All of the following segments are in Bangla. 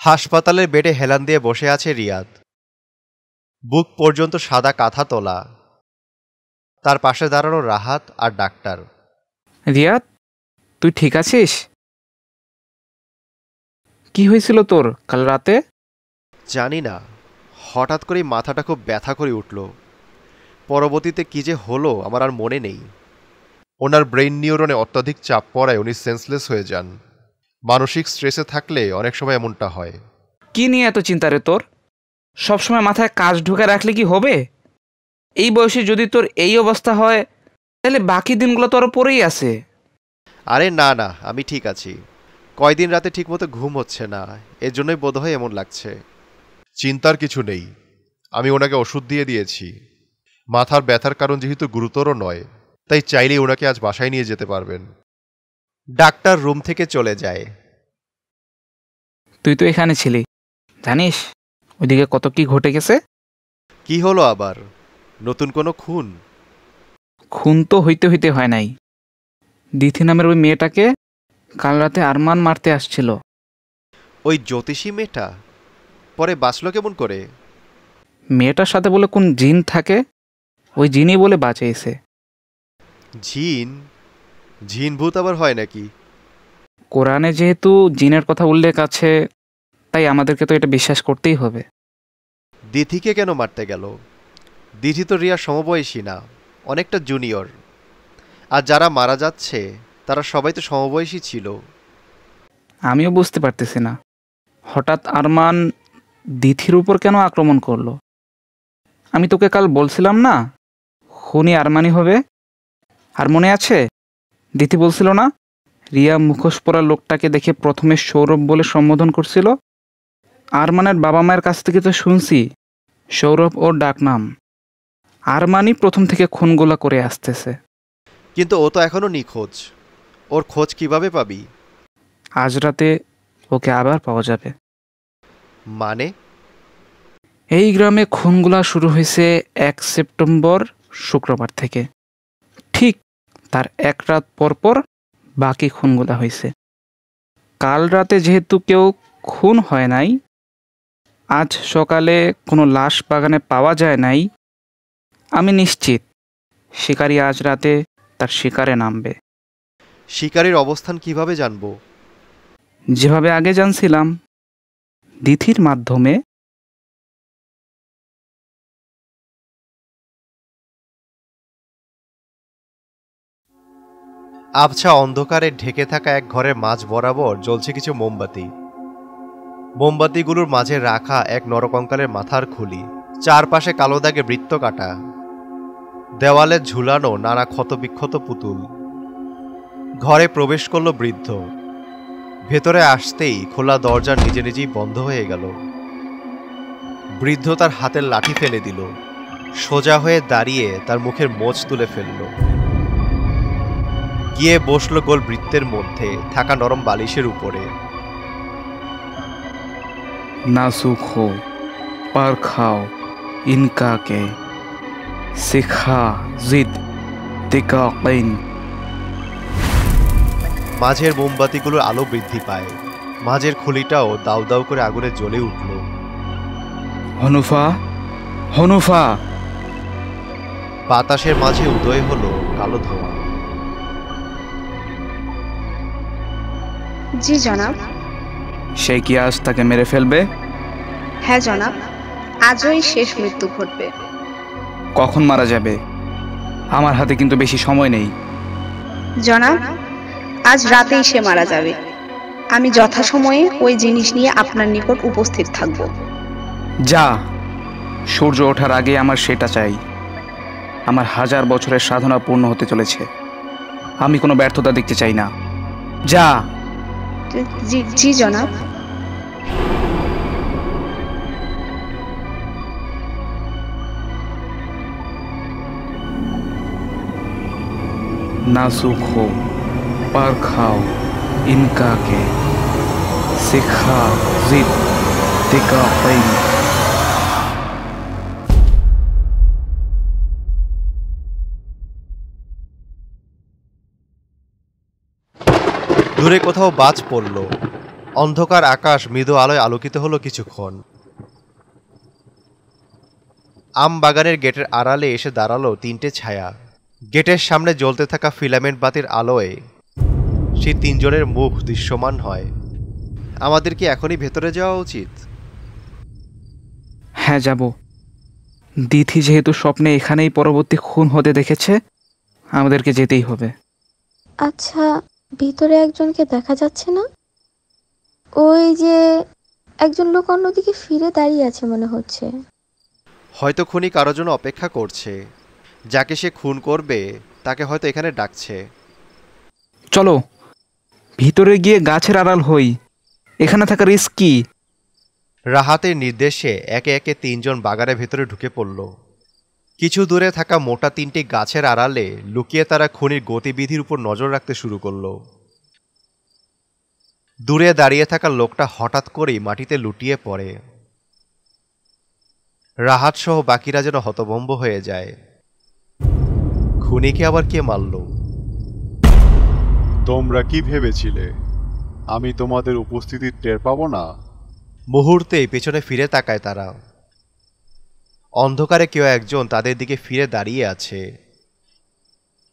হাসপাতালের বেডে হেলান দিয়ে বসে আছে রিয়াদ। বুক পর্যন্ত সাদা কাঁথা তোলা। তার পাশে দাঁড়ানো রাহাত আর ডাক্তার। রিয়াদ, তুই ঠিক আছিস? কি হয়েছিল তোর কাল রাতে? জানি না, হঠাৎ করেই মাথাটা খুব ব্যথা করে উঠল। পরবর্তীতে কি যে হলো আমার আর মনে নেই। ওনার ব্রেইন নিউরনে অত্যাধিক চাপ পড়ায় উনি সেন্সলেস হয়ে যান। মানসিক স্ট্রেসে থাকলে অনেক সময় এমনটা হয়। কি নিয়ে এত চিন্তা রে তোর? সবসময় মাথায় কাজ ঢুকে রাখলে কি হবে? এই বয়সে যদি তোর এই অবস্থা হয় তাহলে বাকি দিনগুলো তোর পরেই আছে। আরে না না, আমি ঠিক আছি। কয়দিন রাতে ঠিকমতো ঘুম হচ্ছে না, এর জন্যই বোধহয় এমন লাগছে। চিন্তার কিছু নেই, আমি ওনাকে ওষুধ দিয়ে দিয়েছি। মাথার ব্যথার কারণ যেহেতু গুরুতর নয়, তাই চাইলেই ওনাকে আজ বাসায় নিয়ে যেতে পারবেন। ডাক্তার রুম থেকে চলে যায়। তুই তো এখানে ছিলি, জানিস ওইদিকে কত কি ঘটে গেছে? কি হলো আবার? নতুন কোনো খুন? খুন তো হইতে হইতে হয় নাই। দিথি নামের ওই মেয়েটাকে কাল রাতে আরমান মারতে আসছিল। ওই জ্যোতিষী মেয়েটা পরে বাঁচল কেমন করে? মেয়েটার সাথে বলে কোন জিন থাকে, ওই জিনই বলে বাঁচিয়েছে। জিন? জিন ভূত আবার হয় নাকি? কোরআনে যেহেতু জিনের কথা উল্লেখ আছে, তাই আমাদেরকে তো এটা বিশ্বাস করতেই হবে। দিথিকে কেন মারতে গেল? দিথি তো রিয়ার সমবয়সী না, অনেকটা জুনিয়র। আর যারা মারা যাচ্ছে তারা সবাই তো সমবয়সী ছিল। আমিও বুঝতে পারতেছি না, হঠাৎ আরমান দিথির উপর কেন আক্রমণ করলো। আমি তোকে কাল বলছিলাম না খুনি আরমানই হবে। আর মনে আছে দিথি বলছিল না রিয়া মুখোশ পরা লোকটাকে দেখে প্রথমে সৌরভ বলে সম্বোধন করছিল। আরমানের বাবা মায়ের কাছ থেকে তো শুনছি সৌরভ ওর ডাকনাম। আরমানই প্রথম থেকে খুনগুলা করে আসতেছে। কিন্তু ও তো এখনো নিখোঁজ, ওর খোঁজ কিভাবে পাবি? আজ রাতে ওকে আবার পাওয়া যাবে। মানে? এই গ্রামে খুনগুলা শুরু হয়েছে 1 সেপ্টেম্বর শুক্রবার থেকে। ঠিক তার 1 রাত পর পর বাকি খুনগুলা হয়েছে। কাল রাতে যেহেতু কেউ খুন হয় নাই, আজ সকালে কোনো লাশ বাগানে পাওয়া যায় নাই, আমি নিশ্চিত শিকারী আজ রাতে তার শিকারে নামবে। শিকারীর অবস্থান কিভাবে জানবো? যেভাবে আগে জানছিলাম, দিথির মাধ্যমে। আবছা অন্ধকারে ঢেকে থাকা এক ঘরের মাঝ বরাবর জ্বলছে কিছু মোমবাতি। মোমবাতিগুলোর মাঝে রাখা এক নরকঙ্কালের মাথার খুলি, চারপাশে কালো দাগে বৃত্ত কাটা, দেওয়ালে ঝুলানো নানা ক্ষতবিক্ষত পুতুল। ঘরে প্রবেশ করল বৃদ্ধ। ভেতরে আসতেই খোলা দরজা নিজে নিজেই বন্ধ হয়ে গেল। বৃদ্ধ তার হাতের লাঠি ফেলে দিল, সোজা হয়ে দাঁড়িয়ে তার মুখের মোচ তুলে ফেলল। গিয়ে বসল গোল বৃত্তের মধ্যে থাকা নরম বালিশের উপরে। না সুখ হো पर खाओ इनका के सिखा जिद तिकाकिन। মাঝের মোমবাতিগুলোর আলো বৃদ্ধি পায়, মাঝের খুলিটাও দাউ দাউ করে আগুনে জ্বলে উঠল। হনুফা, হনুফা। বাতাসের মাঝে উদয় হলো কালো ধোঁয়া। জি জনাব। সে কি আজ তাকে মেরে ফেলবে? হ্যাঁ জনাব, আজই শেষ মৃত্যু ঘটবে। কখন মারা যাবে? আমার হাতে কিন্তু বেশি সময় নেই। জনাব, আজ রাতেই সে মারা যাবে। আমি যথাসময়ে ওই জিনিস নিয়ে আপনার নিকট উপস্থিত থাকব। যা, সূর্য ওঠার আগে আমার সেটা চাই। আমার 1000 বছরের সাধনা পূর্ণ হতে চলেছে, আমি কোনো ব্যর্থতা দেখতে চাই না। যা। জি জি জনাব। ना सुख हो पर खाओ इनका के सिखा जिद तिकाकिन। দূরে কোথাও বাজ পড়ল। অন্ধকার আকাশ মৃদু আলোয় আলোকিত হলো কিছুক্ষণ। আম বাগানের গেটের আড়ালে এসে দাঁড়ালো তিনটে ছায়া। গেটের সামনে জ্বলতে থাকা ফিলামেন্ট বাতির আলোয় সেই তিনজনের মুখ দৃশ্যমান হয়। আমাদের কি এখনই ভেতরে যাওয়া উচিত? হ্যাঁ, যাব। দিথি যেহেতু স্বপ্নে এখানেই পরবর্তী খুন হতে দেখেছে, আমাদেরকে যেতেই হবে। আচ্ছা, ভিতরে একজনকে দেখা যাচ্ছে না? ওই যে একজন লোক অন্যদিকে ফিরে দাঁড়িয়ে আছে মনে হচ্ছে। হয়তো খুনি কারোর জন্য অপেক্ষা করছে। যাকে সে খুন করবে তাকে হয়তো এখানে ডাকছে। চলো ভিতরে গিয়ে গাছের আড়াল হই, এখানে থাকা রিস্ক কি? রাহাতের নির্দেশে একে একে তিনজন বাগানের ভেতরে ঢুকে পড়ল। কিছু দূরে থাকা মোটা তিনটি গাছের আড়ালে লুকিয়ে তারা খুনির গতিবিধির উপর নজর রাখতে শুরু করল। দূরে দাঁড়িয়ে থাকা লোকটা হঠাৎ করেই মাটিতে লুটিয়ে পড়ে। রাহাত সহ বাকিরা যেন হতভম্ব হয়ে যায়। খুনিকে আবার কে মারল? তোমরা কি ভেবেছিলে আমি তোমাদের উপস্থিতি টের পাবো না? মুহূর্তেই পেছনে ফিরে তাকায় তারা। অন্ধকারে কেউ একজন তাদের দিকে ফিরে দাঁড়িয়ে আছে।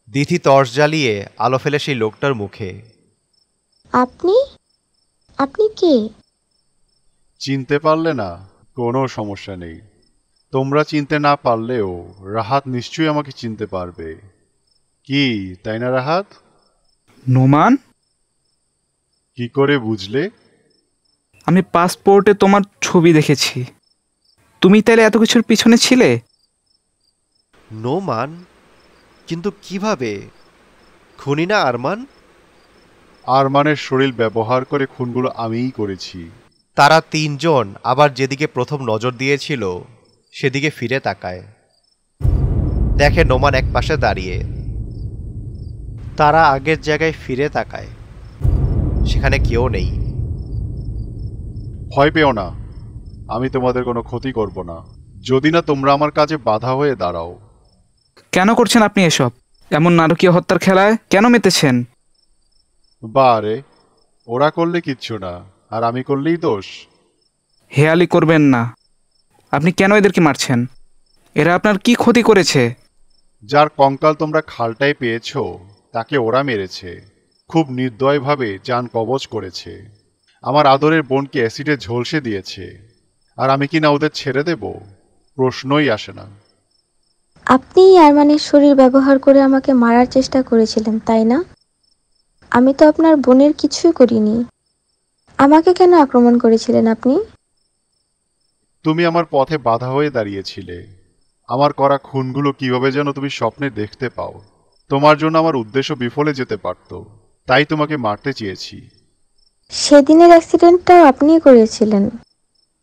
দিথি টর্চ জ্বালিয়ে আলো ফেলে সেই লোকটার মুখে। আপনি আপনি কে? চিনতে পারলে না? কোনো সমস্যা নেই। তোমরা চিনতে না পারলেও রাহাত নিশ্চয়ই আমাকে চিনতে পারবে। কি তাই না রাহাত? নোমান, কি করে বুঝলে? আমি পাসপোর্টে তোমার ছবি দেখেছি। তুমি তাহলে এত কিছুর পিছনে ছিলে? নোমান? কিন্তু কিভাবে? খুনি না আরমান? আরমানের শরীর ব্যবহার করে খুনগুলো আমিই করেছি। তারা তিনজন আবার যেদিকে প্রথম নজর দিয়েছিল সেদিকে ফিরে তাকায়। দেখে নোমান এক পাশে দাঁড়িয়ে। তারা আগের জায়গায় ফিরে তাকায়, সেখানে কেউ নেই। ভয় পেও না, আমি তোমাদের কোনো ক্ষতি করব না, যদি না তোমরা আমার কাজে বাধা হয়ে দাঁড়াও। কেন করছেন আপনি এসব? এমন নারকীয় হত্যার খেলায় কেন মেতেছেন? বারে, ওরা করলে কিচ্ছু না, আর আমি করলেই দোষ? হেয়ালি করবেন না। আপনি কেন এদেরকে মারছেন? এরা আপনার কি ক্ষতি করেছে? যার কঙ্কাল তোমরা খালটায় পেয়েছো তাকে ওরা মেরেছে। খুব নির্দয়ভাবে জান কবজ করেছে। আমার আদরের বোনকে অ্যাসিডে ঝলসে দিয়েছে, আর আমি কি না ওদের ছেড়ে দেব? প্রশ্নই আসে না। আপনি আরমানের শরীর ব্যবহার করে আমাকে মারার চেষ্টা করেছিলেন, তাই না? আমি তো আপনার বোনের কিছুই করিনি। আমাকে কেন আক্রমণ করেছিলেন আপনি? তুমি আমার পথে বাধা হয়ে দাঁড়িয়েছিলে। আমার করা খুনগুলো কিভাবে যেন তুমি স্বপ্নে দেখতে পাও। তোমার জন্য আমার উদ্দেশ্য বিফলে যেতে পারত, তাই তোমাকে মারতে চেয়েছি। সেদিনের অ্যাক্সিডেন্টটাও আপনিই করেছিলেন।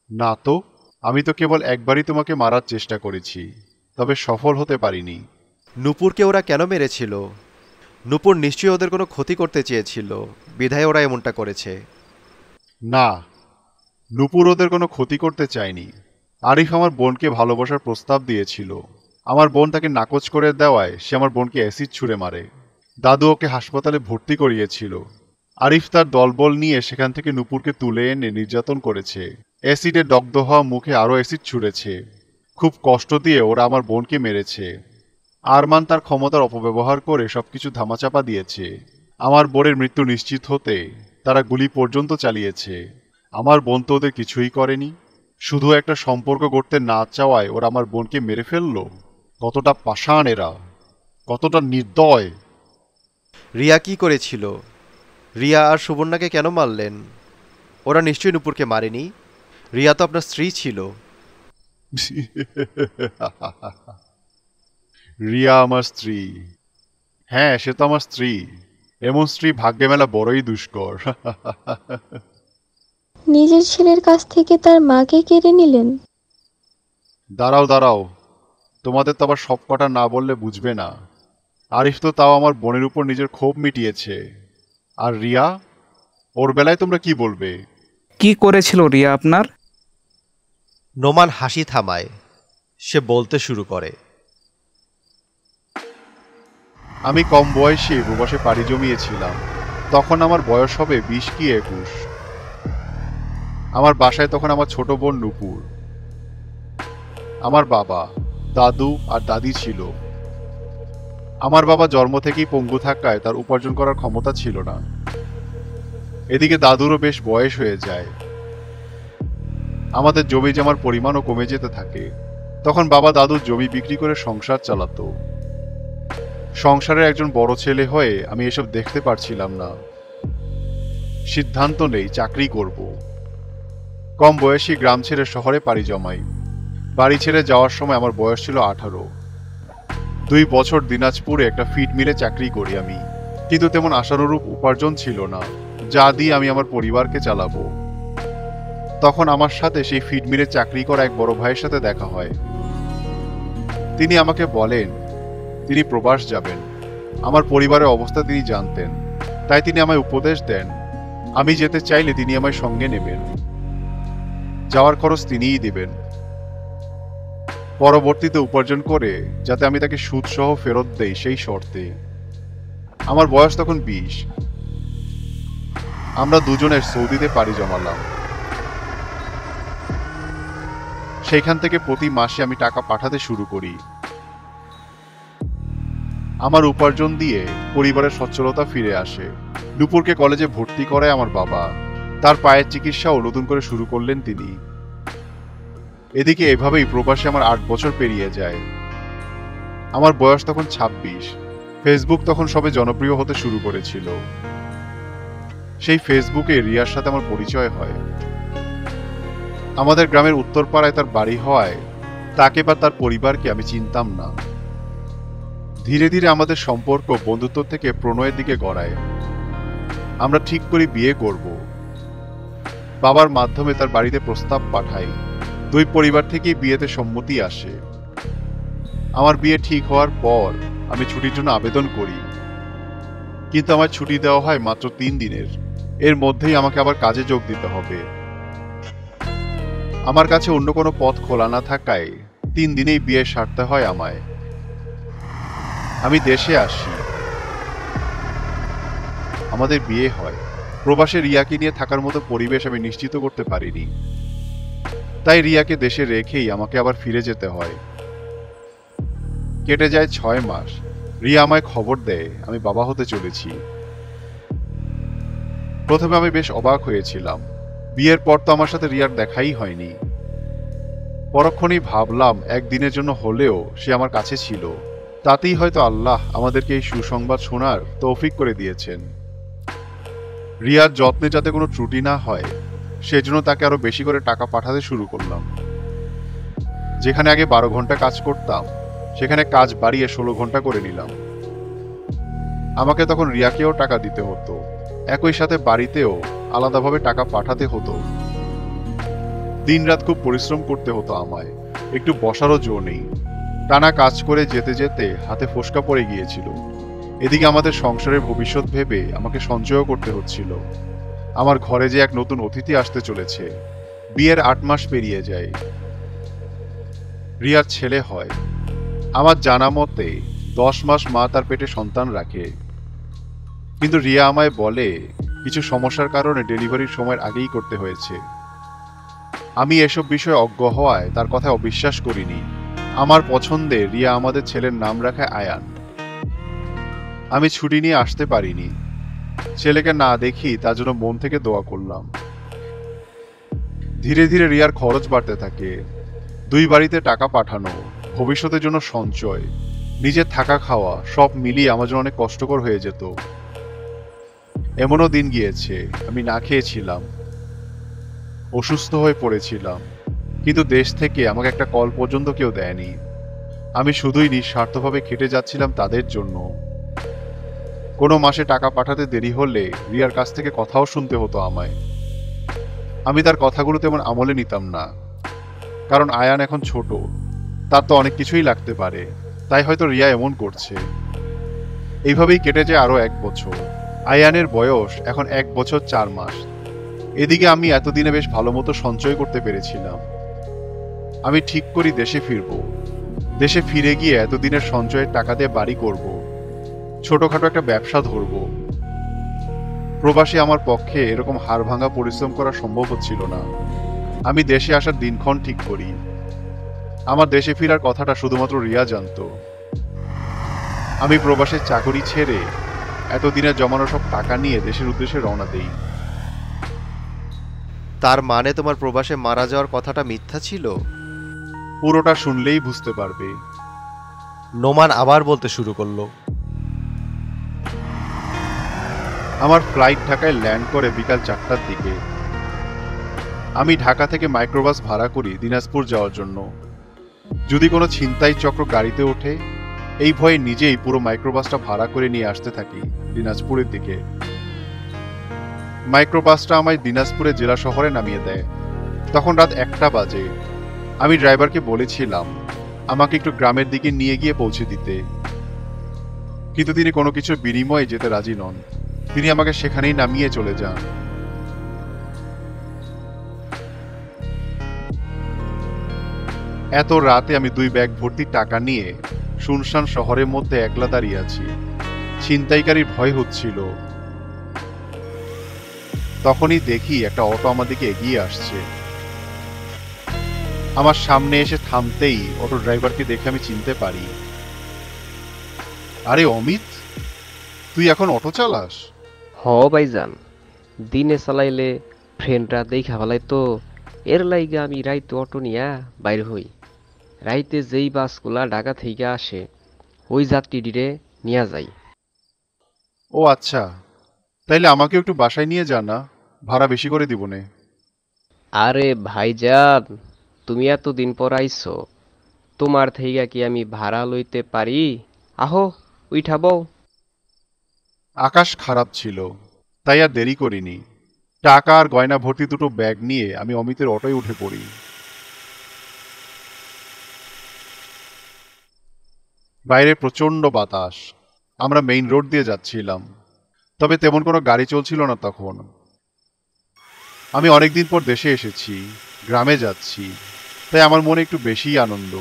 না তো, আমি তো কেবল একবারই তোমাকে মারার চেষ্টা করেছি, তবে সফল হতে পারিনি। নূপুরকে ওরা কেন মেরেছিল? নূপুর নিশ্চয়ই ওদের কোনো ক্ষতি করতে চেয়েছিল, বিধায় ওরা এমনটা করেছে। না, নূপুর ওদের কোনো ক্ষতি করতে চায়নি। আরিফ আমার বোনকে ভালোবাসার প্রস্তাব দিয়েছিল। আমার বোন তাকে নাকচ করে দেওয়ায় সে আমার বোনকে অ্যাসিড ছুঁড়ে মারে। দাদু ওকে হাসপাতালে ভর্তি করিয়েছিল। আরিফ তার দলবল নিয়ে সেখান থেকে নূপুরকে তুলে এনে নির্যাতন করেছে। অ্যাসিডে দগ্ধ হওয়া মুখে আরও অ্যাসিড ছুঁড়েছে। খুব কষ্ট দিয়ে ওরা আমার বোনকে মেরেছে। আরমান তার ক্ষমতার অপব্যবহার করে সবকিছু ধামাচাপা দিয়েছে। আমার বোনের মৃত্যু নিশ্চিত হতে তারা গুলি পর্যন্ত চালিয়েছে। আমার বোন তো ওদের কিছুই করেনি। শুধু একটা সম্পর্ক গড়তে না চাওয়ায় ওরা আমার বোনকে মেরে ফেললো। কতটা পাষাণ এরা, কতটা নির্দয়! রিয়া কি করেছিল? রিয়া আর সুবর্ণাকে কেন মারলেন? ওরা নিশ্চয়ই নূপুরকে মারেনি। রিয়া তো আপনার স্ত্রী ছিল। রিয়া আমার স্ত্রী? হ্যাঁ, সে তো আমার স্ত্রী। এমন স্ত্রী ভাগ্যে মেলা বড়ই দুষ্কর। নিজের ছেলের কাছ থেকে তার মাকে কেড়ে নিলেন। দাঁড়াও দাঁড়াও, তোমাদের তো আবার সব কটা না বললে বুঝবে না। আরিফ তো তাও আমার বোনের উপর নিজের ক্ষোভ মিটিয়েছে। আর রিয়া, ওর বেলায় তোমরা কি বলবে? কি করেছিল রিয়া আপনার? নোমান হাসি থামায়। সে বলতে শুরু করে। আমি কম বয়সে প্রবাসে পাড়ি জমিয়েছিলাম। তখন আমার বয়স হবে 20 কি 21। আমার বাসায় তখন আমার ছোট বোন নূপুর, আমার বাবা, দাদু আর দাদি ছিল। আমার বাবা জন্ম থেকেই পঙ্গু থাকায় তার উপার্জন করার ক্ষমতা ছিল না। এদিকে দাদুরও বেশ বয়স হয়ে যায়। আমাদের জমি জমার পরিমাণও কমে যেতে থাকে। তখন বাবা দাদুর জমি বিক্রি করে সংসার চালাতো। সংসারের একজন বড় ছেলে হয়ে আমি এসব দেখতে পারছিলাম না। সিদ্ধান্ত নেই চাকরি করব। কম বয়সী গ্রাম ছেড়ে শহরে পাড়ি জমাই। বাড়ি ছেড়ে যাওয়ার সময় আমার বয়স ছিল 18। 2 বছর দিনাজপুরে একটা ফিড মিলে চাকরি করি আমি, কিন্তু তেমন আশানুরূপ উপার্জন ছিল না যা দিয়ে আমি আমার পরিবারকে চালাবো। তখন আমার সাথে সেই ফিড মিলে চাকরি করা এক বড় ভাইয়ের সাথে দেখা হয়। তিনি আমাকে বলেন তিনি প্রবাস যাবেন। আমার পরিবারের অবস্থা তিনি জানতেন, তাই তিনি আমায় উপদেশ দেন আমি যেতে চাইলে তিনি আমায় সঙ্গে নেবেন, যাওয়ার খরচ তিনিই দিবেন, পরবর্তীতে উপার্জন করে যাতে আমি তাকে সুদ সহ ফেরত দেই সেই শর্তে। আমার বয়স তখন 20। আমরা দুজনের সৌদিতে পাড়ি জমালাম। সেইখান থেকে প্রতি মাসে আমি টাকা পাঠাতে শুরু করি। আমার উপার্জন দিয়ে পরিবারের সচ্ছলতা ফিরে আসে। নূপুরকে কলেজে ভর্তি করায় আমার বাবা। তার পায়ের চিকিৎসাও নতুন করে শুরু করলেন তিনি। এদিকে এভাবেই প্রবাসে আমার 8 বছর পেরিয়ে যায়। আমার বয়স তখন 26। ফেসবুক তখন সবে জনপ্রিয় হতে শুরু করেছিল। সেই ফেসবুকে রিয়ার সাথে আমার পরিচয় হয়। আমাদের গ্রামের উত্তরপাড়ায় তার বাড়ি হওয়ায় তাকে বা তার পরিবারকে আমি চিনতাম না। ধীরে ধীরে আমাদের সম্পর্ক বন্ধুত্ব থেকে প্রণয়ের দিকে গড়ায়। আমরা ঠিক করি বিয়ে করব। বাবার মাধ্যমে তার বাড়িতে প্রস্তাব পাঠাই। 2 পরিবার থেকেই বিয়েতে সম্মতি আসে। আমার বিয়ে ঠিক হওয়ার পর আমি ছুটির জন্য আবেদন করি, কিন্তু আমার ছুটি দেওয়া হয় মাত্র 3 দিনের। এর মধ্যেই আমাকে আবার কাজে যোগ দিতে হবে। আমার কাছে অন্য কোনো পথ খোলা না থাকায় 3 দিনেই বিয়ে সারতে হয় আমায়। আমি দেশে আসি। আমাদের বিয়ে হয়। প্রবাসে রিয়াকে নিয়ে থাকার মতো পরিবেশ আমি নিশ্চিত করতে পারিনি, তাই রিয়াকে দেশে রেখেই আমাকে আবার ফিরে যেতে হয়। কেটে যায় 6 মাস। রিয়া আমায় খবর দেয় আমি বাবা হতে চলেছি। প্রথমে আমি বেশ অবাক হয়েছিলাম। বিয়ের পর তো আমার সাথে রিয়ার দেখাই হয়নি। পরক্ষণেই ভাবলাম একদিনের জন্য হলেও সে আমার কাছে ছিল, তাতেই হয়তো আল্লাহ আমাদেরকে এই সুসংবাদ শোনার তৌফিক করে দিয়েছেন। রিয়ার যত্নে যাতে কোনো ত্রুটি না হয় সেজন্য তাকে আরো বেশি করে টাকা পাঠাতে শুরু করলাম। যেখানে আগে 12 ঘন্টা কাজ করতাম সেখানে কাজ বাড়িয়ে 16 ঘন্টা করে নিলাম। আমাকে তখন রিয়াকেও টাকা দিতে হতো, একই সাথে বাড়িতেও আলাদাভাবে টাকা পাঠাতে হতো। দিনরাত খুব পরিশ্রম করতে হতো আমায়, একটু বসারও জো নেই। টানা কাজ করে যেতে যেতে হাতে ফোসকা পড়ে গিয়েছিল। এদিকে আমাদের সংসারের ভবিষ্যৎ ভেবে আমাকে সঞ্চয়ও করতে হচ্ছিল। আমার ঘরে যে এক নতুন অতিথি আসতে চলেছে। বিয়ের 8 মাস পেরিয়ে যায়। রিয়ার ছেলে হয়। আমার জানা মতে 10 মাস মা তার পেটে সন্তান রাখে, কিন্তু রিয়া আমায় বলে কিছু সমস্যার কারণে ডেলিভারির সময়ের আগেই করতে হয়েছে। আমি এসব বিষয়ে অজ্ঞ হওয়ায় তার কথায় অবিশ্বাস করিনি। আমার পছন্দে রিয়া আমাদের ছেলের নাম রাখায় আয়ান। আমি ছুটি নিয়ে আসতে পারিনি। ছেলেকে না দেখি তার জন্য মন থেকে দোয়া করলাম। ধীরে ধীরে রিয়ার খরচ বাড়তে থাকে। 2 বাড়িতে টাকা পাঠানো, ভবিষ্যতের জন্য সঞ্চয়, নিজের থাকা খাওয়া সব মিলিয়ে আমার জন্য অনেক কষ্টকর হয়ে যেত। এমনও দিন গিয়েছে আমি না খেয়েছিলাম, অসুস্থ হয়ে পড়েছিলাম, কিন্তু দেশ থেকে আমাকে একটা কল পর্যন্ত কেউ দেয়নি। আমি শুধুই নিঃস্বার্থভাবে খেটে যাচ্ছিলাম তাদের জন্য। কোনো মাসে টাকা পাঠাতে দেরি হলে রিয়ার কাছ থেকে কথাও শুনতে হতো আমায়। আমি তার কথাগুলো তেমন আমলে নিতাম না, কারণ আয়ান এখন ছোট, তার তো অনেক কিছুই লাগতে পারে, তাই হয়তো রিয়া এমন করছে। এইভাবেই কেটে যায় আরো 1 বছর। আয়ানের বয়স এখন 1 বছর 4 মাস। এদিকে আমি এতদিনে বেশ ভালো মতো সঞ্চয় করতে পেরেছিলাম। আমি ঠিক করি দেশে ফিরব। দেশে ফিরে গিয়ে এতদিনের সঞ্চয়ের টাকা দিয়ে বাড়ি করব, ছোটখাটো একটা ব্যবসা ধরব। প্রবাসী আমার পক্ষে এরকম হাড় ভাঙা পরিশ্রম করা সম্ভব হচ্ছিল না। আমি দেশে আসার দিনক্ষণ ঠিক করি। আমার দেশে ফেরার কথাটা শুধুমাত্র রিয়া জানতো। আমি প্রবাসের চাকরি ছেড়ে এতদিনে জমানো সব টাকা নিয়ে দেশের উদ্দেশ্যে রওনা দেই। তার মানে তোমার প্রবাসে মারা যাওয়ার কথাটা মিথ্যা ছিল? পুরোটা শুনলেই বুঝতে পারবে। নোমান আবার বলতে শুরু করলো। আমার ফ্লাইট ঢাকায় ল্যান্ড করে বিকাল 4টার দিকে। আমি ঢাকা থেকে মাইক্রোবাস ভাড়া করি দিনাজপুর যাওয়ার জন্য। যদি কোনো ছিনতাই চক্র গাড়িতে ওঠে, এই ভয়ে নিজেই পুরো মাইক্রোবাসটা ভাড়া করে নিয়ে আসতে থাকি দিনাজপুরের দিকে। মাইক্রোবাসটা আমায় দিনাজপুরের জেলা শহরে নামিয়ে দেয়। তখন রাত 1টা বাজে। আমি ড্রাইভারকে বলেছিলাম আমাকে একটু গ্রামের দিকে নিয়ে গিয়ে পৌঁছে দিতে, কিন্তু তিনি কোনো কিছুর বিনিময়ে যেতে রাজি নন। তিনি আমাকে সেখানেই নামিয়ে চলে যান। এত রাতে আমি 2 ব্যাগ ভর্তি টাকা নিয়ে শুনশান শহরের মধ্যে একলা দাঁড়িয়ে আছি। ছিনতাইকারীর ভয় হচ্ছিল। তখনই দেখি একটা অটো আমার দিকে এগিয়ে আসছে। আমার সামনে এসে থামতেই অটো ড্রাইভারকে দেখে আমি চিনতে পারি। আরে অমিত, তুই এখন অটো চালাস? হ ভাইজান, দিনে চালাইলে ফ্রেন্ডরা দেখা ফেলাই তো, এর লাইগে আমি রাইতে অটো নিয়া বাইর হই। রাইতে যেই বাসগুলা ঢাকা থেকে আসে ওই যাত্রীটিরে নিয়ে যাই। ও আচ্ছা, তাইলে আমাকে একটু বাসায় নিয়ে যা না, ভাড়া বেশি করে দিব নে। আরে ভাইজান, তুমি এতদিন পর আইছো, তোমার থেকে কি আমি ভাড়া লইতে পারি? আহো উঠাবো। আকাশ খারাপ ছিল, তাই আর দেরি করিনি। টাকা আর গয়না ভর্তি 2টো ব্যাগ নিয়ে আমি অমিতের অটোয় উঠে পড়ি। বাইরে প্রচন্ড বাতাস। আমরা মেইন রোড দিয়ে যাচ্ছিলাম, তবে তেমন কোনো গাড়ি চলছিল না তখন। আমি অনেকদিন পর দেশে এসেছি, গ্রামে যাচ্ছি, তাই আমার মনে একটু বেশিই আনন্দ।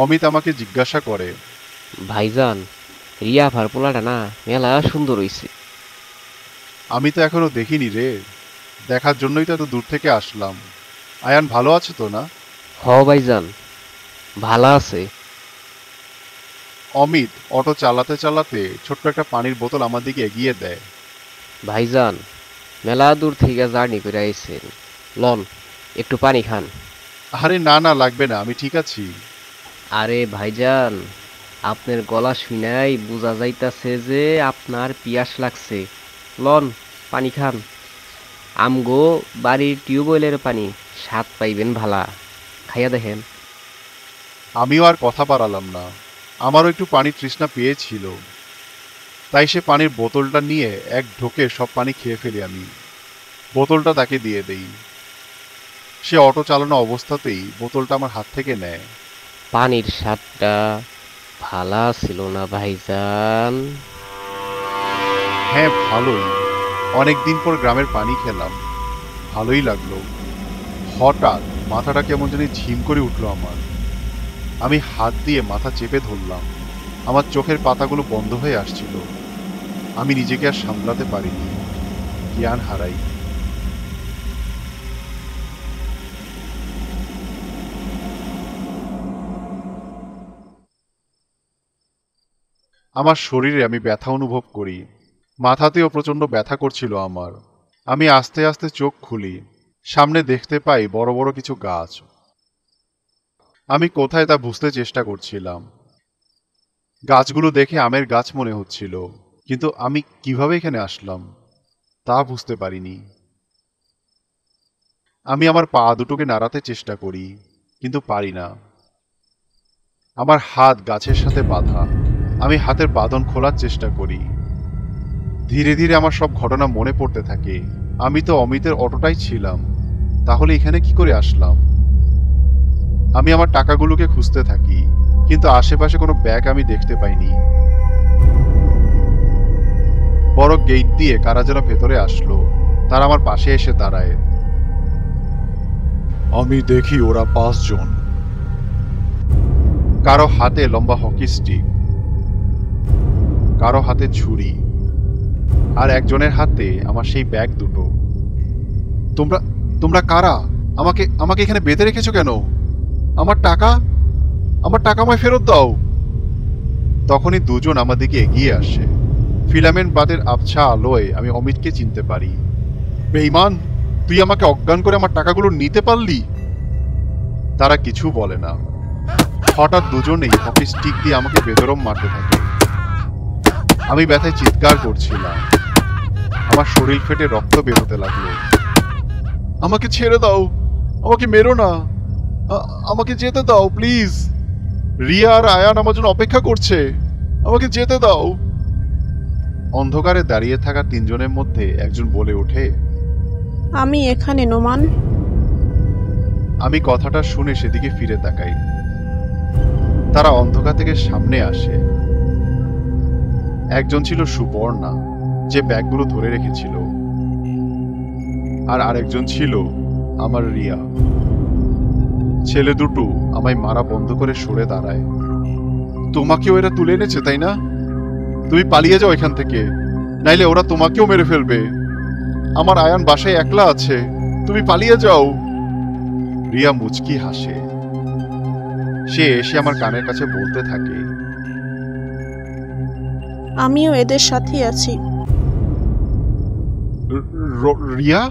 অমিত আমাকে জিজ্ঞাসা করে, ভাইজান, রিয়া ভার পোলাটা না মেলা সুন্দর হইছে। আমি তো এখনো দেখিনি রে, দেখার জন্যই তো এত দূর থেকে আসলাম। আয়ান ভালো আছে তো না? হ ভাইজান, ভালো আছে। অমিত অটো চালাতে চালাতে ছোট্ট একটা পানির বোতল আমার দিকে এগিয়ে দেয়। ভাইজান, মেলা দূর থেকে জার্নি করে আইছেন, লন একটু পানি খান। আরে না না, লাগবে না, আমি ঠিক আছি। আরে ভাইজান, আপনার গলা শুনাই বোঝা যাইতাছে যে আপনার পিয়াস লাগছে। লন পানি খান। আমগো বাড়ির টিউবওয়েলের পানি স্বাদ পাইবেন ভালা, খাইয়া দেখেন। আমিও আর কথা বাড়ালাম না, আমারও একটু পানির তৃষ্ণা পেয়েছিল, তাই সে পানির বোতলটা নিয়ে এক ঢোকে সব পানি খেয়ে ফেলি আমি। বোতলটা তাকে দিয়ে দেই। সে অটো চালানো অবস্থাতেই বোতলটা আমার হাত থেকে নেয়। পানির স্বাদটা ভালা ছিল না ভাইজান? হ্যাঁ ভালোই, অনেকদিন পর গ্রামের পানি খেলাম, ভালোই লাগলো। হঠাৎ মাথাটা কেমন জানি ঝিম করে উঠলো আমার। আমি হাত দিয়ে মাথা চেপে ধরলাম। আমার চোখের পাতাগুলো বন্ধ হয়ে আসছিল। আমি নিজেকে আর সামলাতে পারিনি, জ্ঞান হারাই। আমার শরীরে আমি ব্যথা অনুভব করি, মাথাতেও প্রচন্ড ব্যথা করছিল আমার। আমি আস্তে আস্তে চোখ খুলি, সামনে দেখতে পাই বড় বড় কিছু গাছ। আমি কোথায় তা বুঝতে চেষ্টা করছিলাম। গাছগুলো দেখে আমের গাছ মনে হচ্ছিল, কিন্তু আমি কিভাবে এখানে আসলাম তা বুঝতে পারিনি। আমি আমার পা দুটোকে নাড়াতে চেষ্টা করি, কিন্তু পারি না। আমার হাত গাছের সাথে বাঁধা। আমি হাতের বাঁধন খোলার চেষ্টা করি। ধীরে ধীরে আমার সব ঘটনা মনে পড়তে থাকে। আমি তো অমিতের অটোটাই ছিলাম, তাহলে এখানে কি করে আসলাম? আমি আমার টাকাগুলোকে খুঁজতে থাকি, কিন্তু আশেপাশে কোনো ব্যাগ আমি দেখতে পাইনি। বড় গেট দিয়ে কারা যেন ভেতরে আসলো, তারা আমার পাশে এসে দাঁড়ায়। আমি দেখি ওরা 5 জন। কারো হাতে লম্বা হকি স্টিক, কারো হাতে ছুরি, আর একজনের হাতে আমার সেই ব্যাগ দুটো। তোমরা তোমরা কারা? আমাকে আমাকে এখানে বেঁধে রেখেছো কেন? আমার টাকা আমায় ফেরত দাও। তখনই দুজন আমার দিকে এগিয়ে আসে। ফিলামেন্ট বাদের আবছা আলোয় আমি অমিতকে চিনতে পারি। বেঈমান, তুই আমাকে অজ্ঞান করে আমার টাকাগুলো নিতে পারলি? তারা কিছু বলে না। হঠাৎ দুজনেই হকি স্টিক দিয়ে আমাকে বেদরম মারতে থাকে। আমি ব্যথায় চিৎকার করছিলাম। আমার শরীর ফেটে রক্ত বেরোতে লাগলো। আমাকে ছেড়ে দাও, আমাকে মেরো না, আমাকে যেতে দাও প্লিজ। রিয়া আর আয়ান আমার জন্য অপেক্ষা করছে, আমাকে যেতে দাও। অন্ধকারে দাঁড়িয়ে থাকা তিনজনের মধ্যে একজন বলে ওঠে, আমি এখানে নোমান। আমি কথাটা শুনে সেদিকে ফিরে তাকাই। তারা অন্ধকার থেকে সামনে আসে। একজন ছিল সুবর্ণা, যে ব্যাগগুলো ধরে রেখেছিল, আর আরেকজন ছিল আমার রিয়া। ছেলে দুটো আমায় মারা বন্ধ করে সরে দাঁড়ায়। তোমাকেও এরা তুলে এনেছে তাই না? তুমি পালিয়ে যাও এখান থেকে, নাইলে ওরা তোমাকেও মেরে ফেলবে। আমার আয়ান বাসায় একলা আছে, তুমি পালিয়ে যাও। রিয়া মুচকি হাসে। সে এসে আমার কানের কাছে বলতে থাকে, আমিও এদের সাথেই আছি। রিয়া?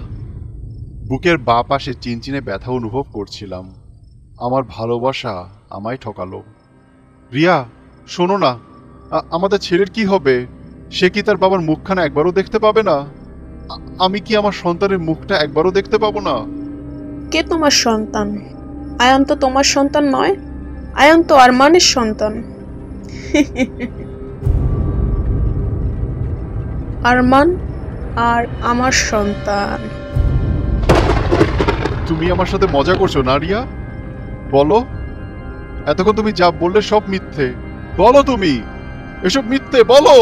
বুকের বাঁ পাশে চিনচিনে ব্যথা অনুভব করছিলাম। আমার ভালোবাসা আমায় ঠকালো। রিয়া, শোনো না, আমাদের ছেলের কি হবে? সে কি তার বাবার মুখখানা একবারও দেখতে পাবে না? আমি কি আমার সন্তানের মুখটা একবারও দেখতে পাবো না? কে তোমার সন্তান? আয়ান তো তোমার সন্তান নয়, আয়ান তো আরমানের সন্তান। আরমান আর আমার সন্তান। তুমি আমার সাথে মজা করছো না রিয়া? বলো, এতক্ষণ তুমি যা বললে সব মিথ্যে। বলো, তুমি এসব মিথ্যে বলো।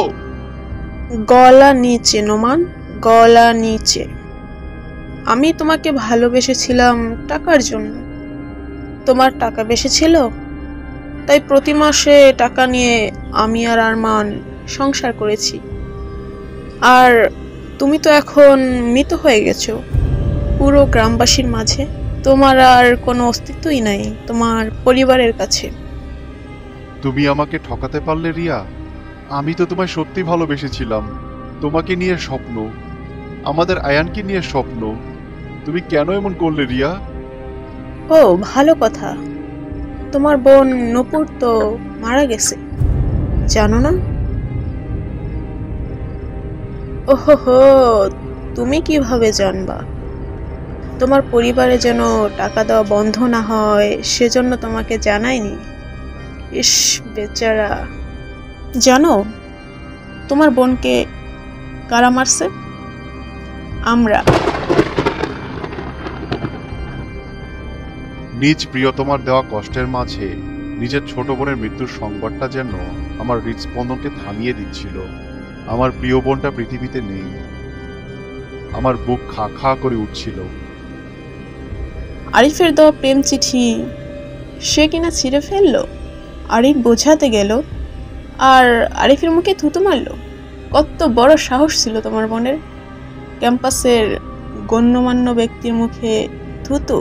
গলা নিচে নোমান, গলা নিচে। আমি তোমাকে ভালোবেসেছিলাম টাকার জন্য। তোমার টাকা বেশি ছিল, তাই প্রতি মাসে টাকা নিয়ে আমি আর আরমান সংসার করেছি। আর তুমি তো এখন মৃত হয়ে গেছো পুরো গ্রামবাসীর মাঝে। তোমার আর কোনো অস্তিত্বই নাই তোমার পরিবারের কাছে। তুমি আমাকে ঠকাতে পারলে রিয়া। আমি তো তোমায় সত্যি ভালোবেসেছিলাম। তোমাকে নিয়ে স্বপ্ন, আমাদের আয়ানকে নিয়ে স্বপ্ন। তুমি কেন এমন করলে রিয়া? ও ভালো কথা, তোমার বোন নূপুর তো মারা গেছে, জানো না? ওহো, তুমি কিভাবে জানবা? তোমার পরিবারে যেন টাকা দেওয়া বন্ধ না হয় সেজন্য তোমাকে জানাইনি। ইস বেচারা। জানো তোমার বোনকে কারা মারছে? আমরা। নিজ প্রিয়তমার দেওয়া কষ্টের মাঝে নিজের ছোট বোনের মৃত্যুর সংবাদটা যেন আমার হৃদস্পন্দনকে থামিয়ে দিচ্ছিল। আমার প্রিয় বোনটা পৃথিবীতে নেই। আমার বুক খা খা করে উঠছিল। আরিফের দেওয়া প্রেম চিঠি সে কিনা ছিঁড়ে ফেললো। আরিফ বোঝাতে গেল আর আরিফের মুখে থুতু মারলো। কত বড় সাহস ছিল তোমার বোনের! ক্যাম্পাসের গণ্যমান্য ব্যক্তির মুখে থুতু।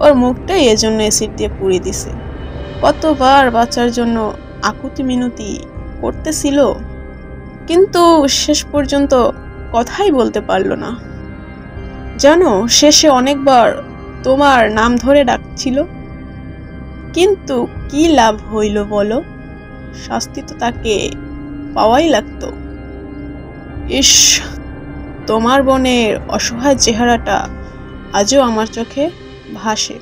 ওর মুখটাই এজন্য অ্যাসিড দিয়ে পুড়িয়ে দিছে। কতবার বাঁচার জন্য আকুতি মিনতি করতেছিল, কিন্তু শেষ পর্যন্ত কথাই বলতে পারলো না। জানো শেষে অনেকবার তোমার নাম ধরে ডাকছিল, কিন্তু কি লাভ হইল বলো? শাস্তি তো তাকে পাওয়াই লাগতো। ইস, তোমার বোনের অসহায় চেহারাটা আজও আমার চোখে ভাসে।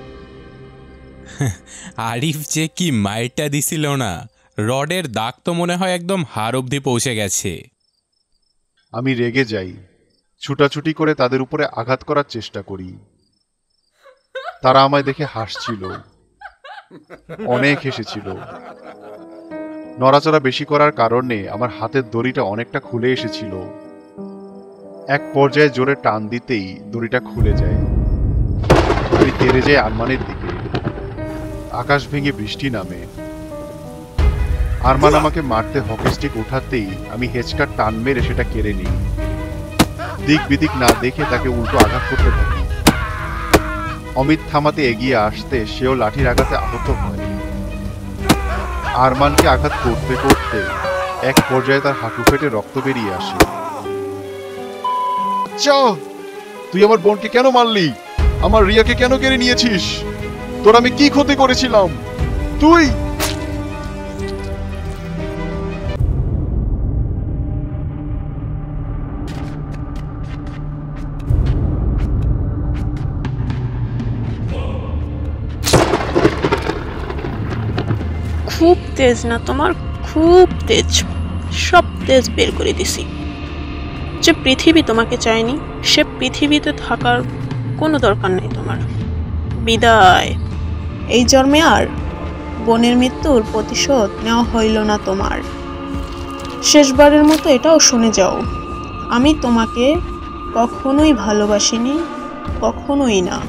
আরিফ যে কি মাইরটা দিছিল না, রডের দাগ তো মনে হয় একদম হাড় অবধি পৌঁছে গেছে। আমি রেগে যাই, ছুটাছুটি করে তাদের উপরে আঘাত করার চেষ্টা করি। তারা আমায় দেখে হাসছিল, অনেক হেসেছিল। নড়াচড়া বেশি করার কারণে আমার হাতের দড়িটা অনেকটা খুলে এসেছিল। এক পর্যায়ে জোরে টান দিতেই দড়িটা খুলে যায়। আমি তেড়ে যাই আরমানের দিকে। আকাশ ভেঙে বৃষ্টি নামে। আরমান আমাকে মারতে হকি স্টিক উঠাতেই আমি হেঁচকার টান মেরে সেটা কেড়ে নিই। দিক বিদিক না দেখে তাকে উল্টো আঘাত করতে থাকি। অমিত থামাতে এগিয়ে আসতে সেও লাঠির আঘাতে আহত হয়। আরমানকে আঘাত করতে করতে এক পর্যায়ে তার হাঁটু ফেটে রক্ত বেরিয়ে আসে। তুই আমার বোনকে কেন মারলি? আমার রিয়াকে কেন কেড়ে নিয়েছিস? তোর আমি কি ক্ষতি করেছিলাম? তুই খুব তেজ না তোমার, খুব তেজ, সব তেজ বের করে দিছি। যে পৃথিবী তোমাকে চায়নি সে পৃথিবীতে থাকার কোনো দরকার নেই তোমার। বিদায়। এই জন্মে আর বোনের মৃত্যুর প্রতিশোধ নেওয়া হইল না তোমার। শেষবারের মতো এটাও শুনে যাও, আমি তোমাকে কখনোই ভালোবাসিনি, কখনোই না।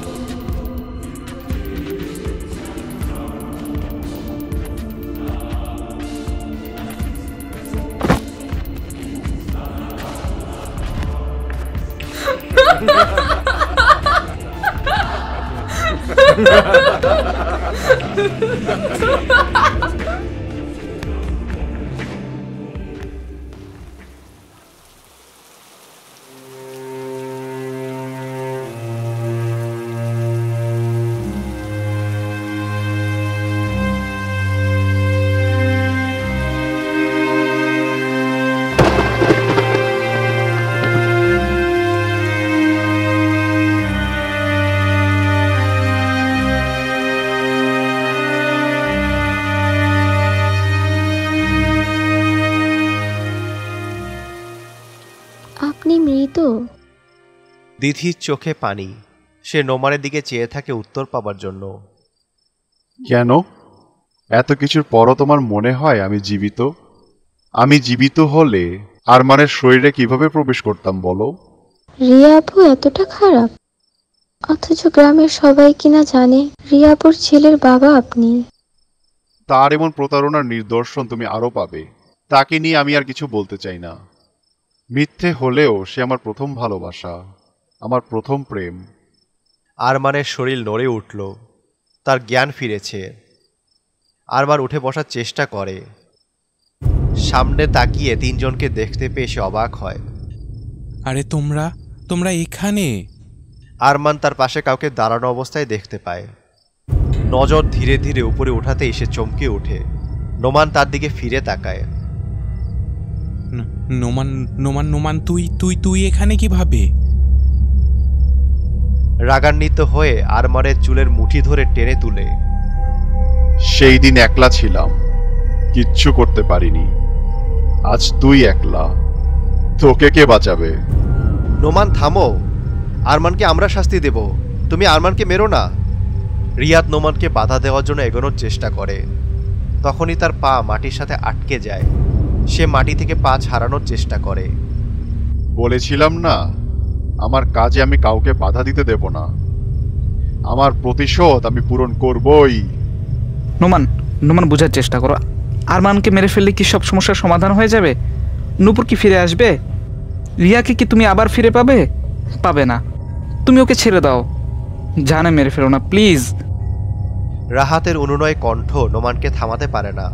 আপনি মৃত? দিথির চোখে পানি। সে নোমানের দিকে চেয়ে থাকে উত্তর পাবার জন্য। কেন? এত কিছুর পরও তোমার মনে হয় আমি জীবিত? আমি জীবিত হলে আরমানের শরীরে কিভাবে প্রবেশ করতাম বলো? রিয়া আপু এতটা খারাপ? অথচ গ্রামের সবাই কিনা জানে রিয়া আপুর ছেলের বাবা আপনি। তার এমন প্রতারণার নিদর্শন তুমি আরো পাবে। তাকে নিয়ে আমি আর কিছু বলতে চাই না। মিথ্যে হলেও সে আমার প্রথম ভালোবাসা, আমার প্রথম প্রেম। আরমানের শরীর নড়ে উঠল, তার জ্ঞান ফিরেছে। আরমান উঠে বসার চেষ্টা করে। সামনে তাকিয়ে তিনজনকে দেখতে পেয়ে সে অবাক হয়। আরে তোমরা এখানে? আরমান তার পাশে কাউকে দাঁড়ানো অবস্থায় দেখতে পায়। নজর ধীরে ধীরে উপরে উঠাতেই সে চমকে ওঠে। নোমান তার দিকে ফিরে তাকায়। নোমান তুই এখানে কিভাবে? রাগান্বিত হয়ে আরমানের চুলের মুঠি ধরে টেনে তুলে। সেই দিন একলা ছিলাম, কিচ্ছু করতে পারিনি। আজ তুই একলা, তোকে কে বাঁচাবে? নোমান থামো, আরমানকে আমরা শাস্তি দেব, তুমি আরমানকে মেরো না। রিয়াদ নোমানকে বাধা দেওয়ার জন্য এগোনোর চেষ্টা করে। তখনই তার পা মাটির সাথে আটকে যায়। সে মাটি থেকে পা ছাড়ানোর চেষ্টা করে। বলেছিলাম না, আমার কাজে আমি কাউকে বাধা দিতে দেব না। আমার প্রতিশোধ আমি পূরণ করবই। নোমান বোঝার চেষ্টা করো। আরমানকে মেরে ফেললে কি সব সমস্যার সমাধান হয়ে যাবে? নূপুর কি ফিরে আসবে? রিয়াকে কি তুমি আবার ফিরে পাবে না। তুমি ওকে ছেড়ে দাও, জানে মেরে ফেলো না প্লিজ। রাহাতের অনুনয় কণ্ঠ নোমানকে থামাতে পারে না।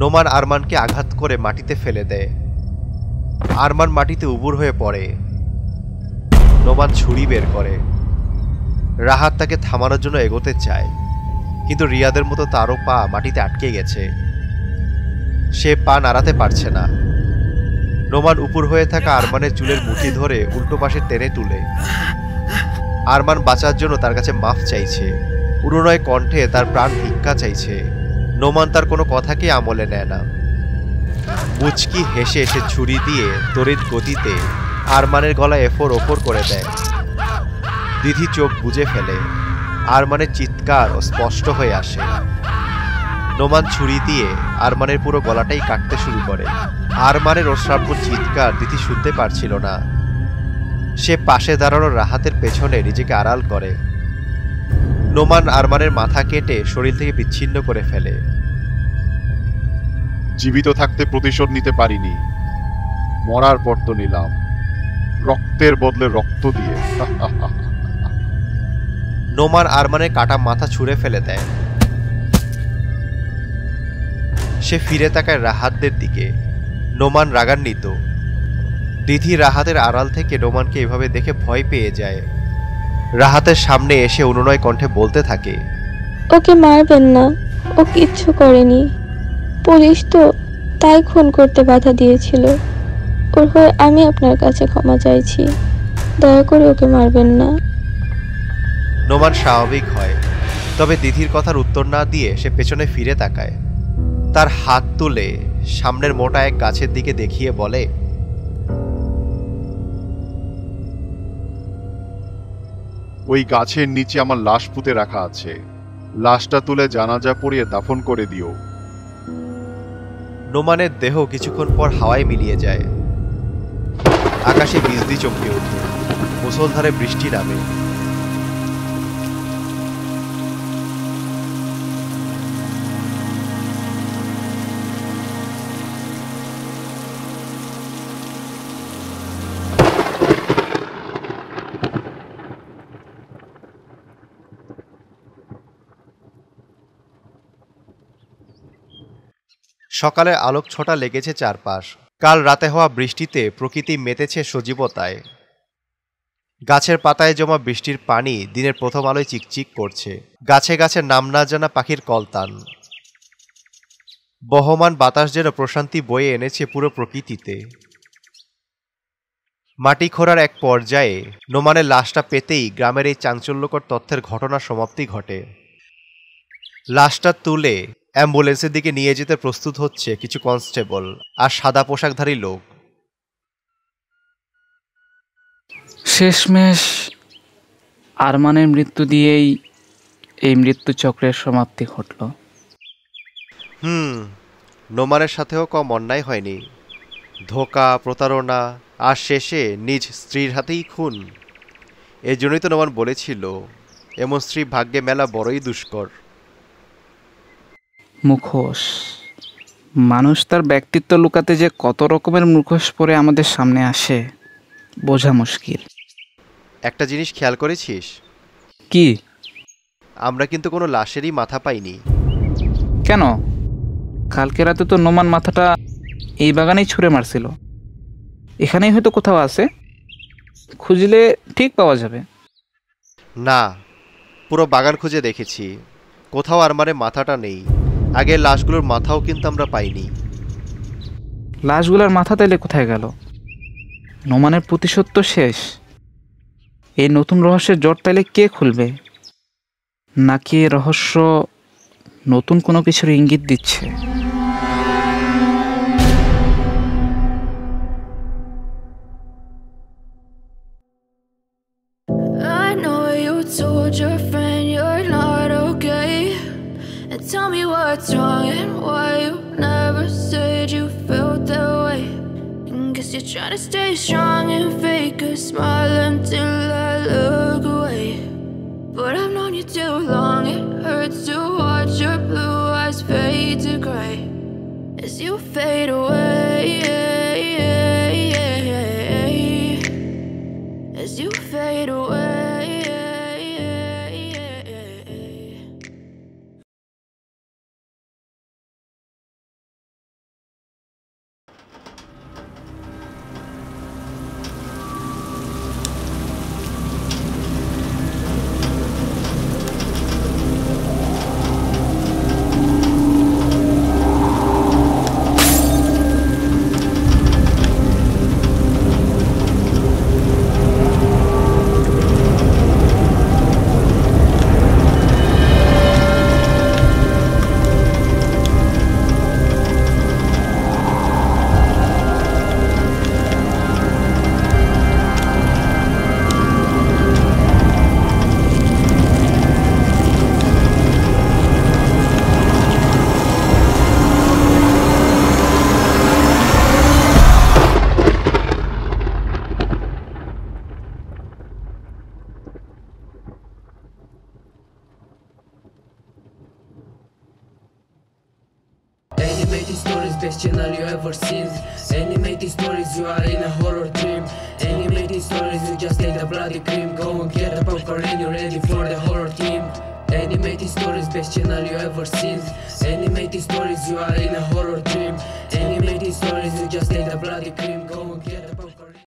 নোমান আরমানকে আঘাত করে মাটিতে ফেলে দেয়। আরমান মাটিতে উবুর হয়ে পড়ে। নোমান ছুরি বের করে। রাহাত তাকে থামানোর জন্য এগোতে চায়, কিন্তু রিয়াদের মতো তারও পা মাটিতে আটকে গেছে। সে পা নাড়াতে পারছে না। নোমান উপর হয়ে থাকা আরমানের চুলের মুঠি ধরে উল্টো পাশে টেনে তুলে। আরমান বাঁচার জন্য তার কাছে মাফ চাইছে। অনুনয় কণ্ঠে তার প্রাণ ভিক্ষা চাইছে। নোমান তার কোনো কথাকে আমলে নেয় না। মুচকি হেসে সে ছুরি দিয়ে তড়িৎ গতিতে আরমানের গলায় এফোর ওফোর করে দেয়। দিদি চোখ বুজে ফেলে। আরমানের চিৎকার স্পষ্ট হয়ে আসে। নোমান ছুরি দিয়ে আরমানের পুরো গলাটাই কাটতে শুরু করে। আরমানের অশ্রাব্য চিৎকার দিদি শুনতে পারছিল না। সে পাশে দাঁড়ানো রাহাতের পেছনে নিজেকে আড়াল করে। নোমান আরমানের মাথা কেটে শরীর থেকে বিচ্ছিন্ন করে ফেলে। জীবিত থাকতে প্রতিশোধ নিতে পারিনি, মরার পর তো নিলাম, রক্তের বদলে রক্ত দিয়ে। নোমান আরমানের কাটা মাথা ছুঁড়ে ফেলে দেয়। সে ফিরে তাকায় রাহাতদের দিকে। নোমান রাগান্বিত। দিথি রাহাতের আড়াল থেকে নোমানকে এভাবে দেখে ভয় পেয়ে যায়। রাহাতের সামনে এসে অনুনয় কণ্ঠে বলতে থাকে, ওকে মারবেন না, ও কিচ্ছু করেনি। পুলিশ তো তাই খুন করতে বাধা দিয়েছিল। ওর হয়ে আমি আপনার কাছে ক্ষমা চাইছি, দয়া করে ওকে মারবেন না। নোমান স্বাভাবিক হয়, তবে দিদির কথার উত্তর না দিয়ে সে পেছনে ফিরে তাকায়। তার হাত তুলে সামনের মোটা এক গাছের দিকে দেখিয়ে বলে, ওই গাছের নিচে আমার লাশ পুঁতে রাখা আছে, লাশটা তুলে জানাজা পড়িয়ে দাফন করে দিও। নোমানের দেহ কিছুক্ষণ পর হাওয়ায় মিলিয়ে যায়। আকাশে বিজলি চমকে ওঠে, মুষলধারে বৃষ্টি নামে। সকালের আলোক ছোটা লেগেছে চারপাশ। কাল রাতে হওয়া বৃষ্টিতে প্রকৃতি মেতেছে সজীবতায়। গাছের পাতায় জমা বৃষ্টির পানি দিনের প্রথম আলোয় চিকচিক করছে। গাছে গাছে নাম না জানা পাখির কলতান। বহমান বাতাস যেন প্রশান্তি বয়ে এনেছে পুরো প্রকৃতিতে। মাটি খোঁড়ার এক পর্যায়ে নোমানের লাশটা পেতেই গ্রামের এই চাঞ্চল্যকর তথ্যের ঘটনার সমাপ্তি ঘটে। লাশটা তুলে অ্যাম্বুলেন্সের দিকে নিয়ে যেতে প্রস্তুত হচ্ছে কিছু কনস্টেবল আর সাদা পোশাকধারী লোক। শেষমেশ আরমানের মৃত্যু দিয়েই এই মৃত্যু চক্রের সমাপ্তি ঘটল। নোমানের সাথেও কম অন্যায় হয়নি। ধোঁকা, প্রতারণা আর শেষে নিজ স্ত্রীর হাতেই খুন। এই জন্যই তো নোমান বলেছিল, এমন স্ত্রী ভাগ্যে মেলা বড়ই দুষ্কর। মুখোশ, মানুষ তার ব্যক্তিত্ব লুকাতে যে কত রকমের মুখোশ পরে আমাদের সামনে আসে বোঝা মুশকিল। একটা জিনিস খেয়াল করেছিস? কি? আমরা কিন্তু কোনো লাশেরই মাথা পাইনি। কেন? কালকে রাতে তো নোমান মাথাটা এই বাগানেই ছুঁড়ে মারছিল। এখানেই হয়তো কোথাও আছে, খুঁজলে ঠিক পাওয়া যাবে। না, পুরো বাগান খুঁজে দেখেছি, কোথাও আরমানের মাথাটা নেই। আগের লাশগুলোর মাথাও কিন্তু আমরা পাইনি। লাশগুলোর মাথা তাইলে কোথায় গেল? নোমানের প্রতিশোধ তো শেষ। এই নতুন রহস্যের জট তাইলে কে খুলবে? নাকি এই রহস্য নতুন কোনো কিছুর ইঙ্গিত দিচ্ছে? I know you told your friend you're not okay, and tell me what's wrong and why you never said you felt that way. And guess you're trying to stay strong and fake a smile until I look away. But I've known you too long, it hurts to watch your blue eyes fade to gray as you fade away, as you fade away. Animated stories, best channel you ever seen. Animated stories, you are in a horror dream. Animated stories, you just take the bloody cream. Go and get the popcorn and you're ready for the horror team. Animated stories, best channel you ever seen. Animated stories, you are in a horror dream. Animated stories, you just take the bloody cream. Go and get the popcorn.